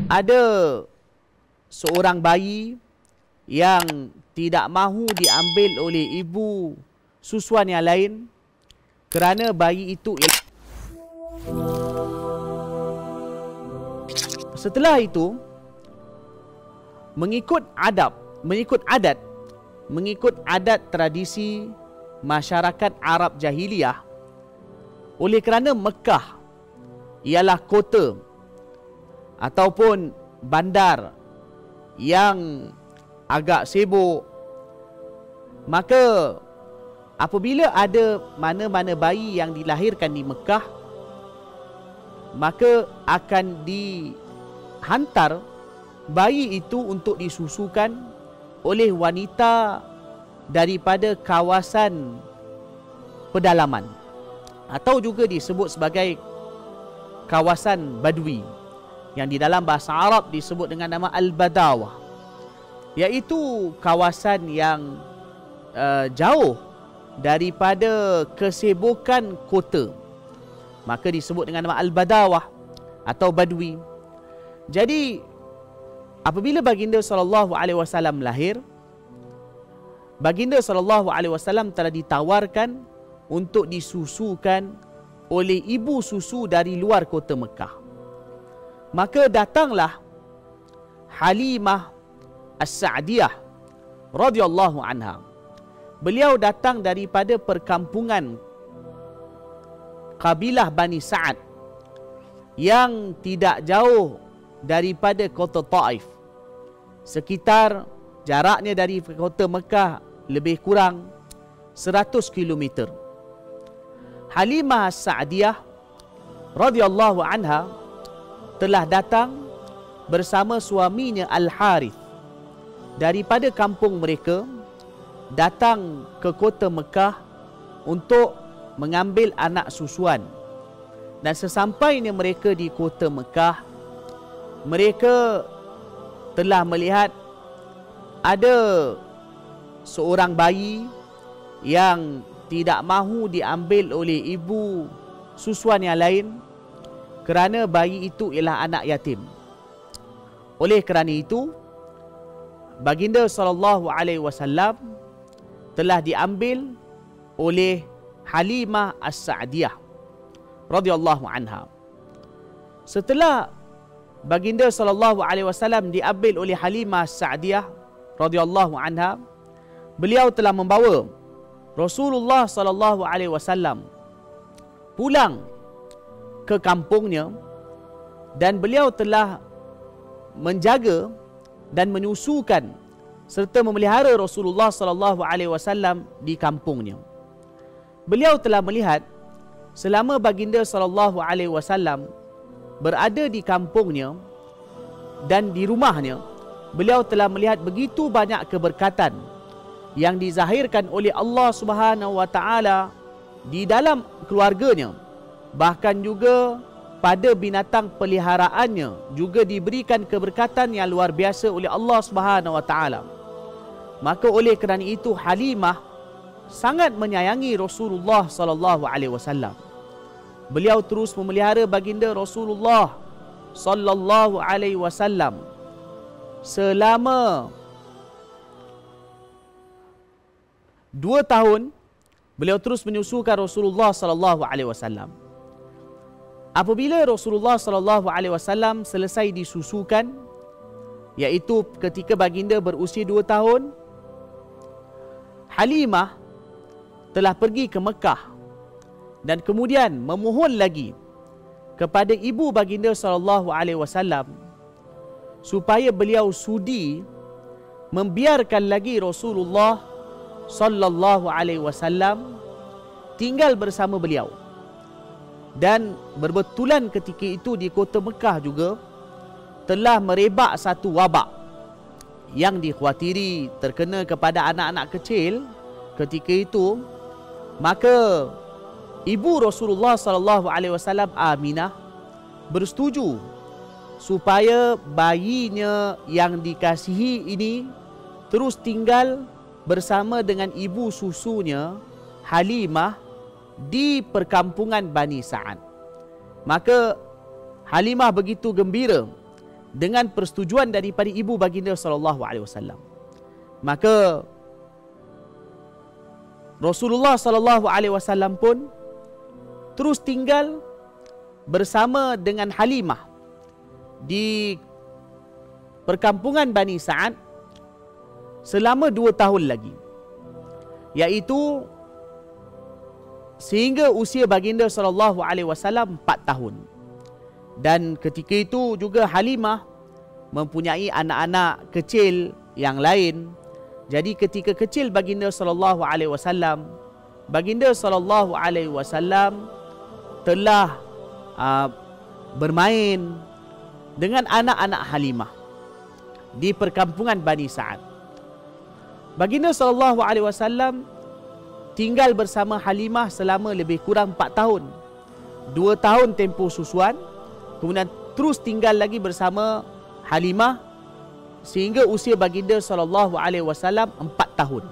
ada seorang bayi yang tidak mahu diambil oleh ibu susuan yang lain kerana bayi itu setelah itu mengikut adat tradisi masyarakat Arab jahiliyah, oleh kerana Mekah ialah kota ataupun bandar yang agak sibuk, maka apabila ada mana-mana bayi yang dilahirkan di Mekah, maka akan dihantar bayi itu untuk disusukan oleh wanita daripada kawasan pedalaman atau juga disebut sebagai kawasan Badui yang di dalam bahasa Arab disebut dengan nama Al-Badawah, iaitu kawasan yang jauh daripada kesibukan kota, maka disebut dengan nama Al-Badawah atau Badui. Jadi apabila baginda SAW lahir, baginda SAW telah ditawarkan untuk disusukan oleh ibu susu dari luar kota Mekah. Maka datanglah Halimah As-Sa'diyah radhiyallahu anha. Beliau datang daripada perkampungan kabilah Bani Sa'ad yang tidak jauh daripada kota Taif. Sekitar jaraknya dari kota Mekah lebih kurang 100 km. Halimah As-Sa'diyah radhiyallahu anha telah datang bersama suaminya Al-Harith daripada kampung mereka, datang ke kota Mekah untuk mengambil anak susuan. Dan sesampainya mereka di kota Mekah, mereka telah melihat ada seorang bayi yang tidak mahu diambil oleh ibu susuan yang lain kerana bayi itu ialah anak yatim. Oleh kerana itu, baginda SAW telah diambil oleh Halimah As-Sa'diyah radhiyallahu anha. Setelah baginda SAW diambil oleh Halimah As-Sa'diyah radhiyallahu anha, beliau telah membawa Rasulullah SAW pulang ke kampungnya dan beliau telah menjaga dan menyusukan serta memelihara Rasulullah SAW di kampungnya. Beliau telah melihat selama baginda SAW berada di kampungnya dan di rumahnya, beliau telah melihat begitu banyak keberkatan yang dizahirkan oleh Allah Subhanahu wa taala di dalam keluarganya, bahkan juga pada binatang peliharaannya juga diberikan keberkatan yang luar biasa oleh Allah Subhanahu wa taala. Maka oleh kerana itu Halimah sangat menyayangi Rasulullah sallallahu alaihi wasallam. Beliau terus memelihara baginda Rasulullah sallallahu alaihi wasallam selama 2 tahun. Beliau terus menyusukan Rasulullah sallallahu alaihi wasallam. Apabila Rasulullah sallallahu alaihi wasallam selesai disusukan, iaitu ketika baginda berusia 2 tahun, Halimah telah pergi ke Mekah dan kemudian memohon lagi kepada ibu baginda sallallahu alaihi wasallam supaya beliau sudi membiarkan lagi Rasulullah sallallahu alaihi wasallam tinggal bersama beliau. Dan berbetulan ketika itu di kota Mekah juga telah merebak satu wabak yang dikhawatiri terkena kepada anak-anak kecil ketika itu. Maka ibu Rasulullah sallallahu alaihi wasallam Aminah bersetuju supaya bayinya yang dikasihi ini terus tinggal bersama dengan ibu susunya Halimah di perkampungan Bani Sa'ad. Maka Halimah begitu gembira dengan persetujuan daripada ibu baginda sallallahu alaihi wasallam. Maka Rasulullah sallallahu alaihi wasallam pun terus tinggal bersama dengan Halimah di perkampungan Bani Sa'ad selama 2 tahun lagi, iaitu sehingga usia baginda sallallahu alaihi wasallam 4 tahun. Dan ketika itu juga Halimah mempunyai anak-anak kecil yang lain. Jadi ketika kecil baginda sallallahu alaihi wasallam, baginda sallallahu alaihi wasallam telah bermain dengan anak-anak Halimah di perkampungan Bani Sa'ad. Baginda sallallahu alaihi wasallam tinggal bersama Halimah selama lebih kurang 4 tahun. 2 tahun tempoh susuan, kemudian terus tinggal lagi bersama Halimah sehingga usia baginda sallallahu alaihi wasallam 4 tahun.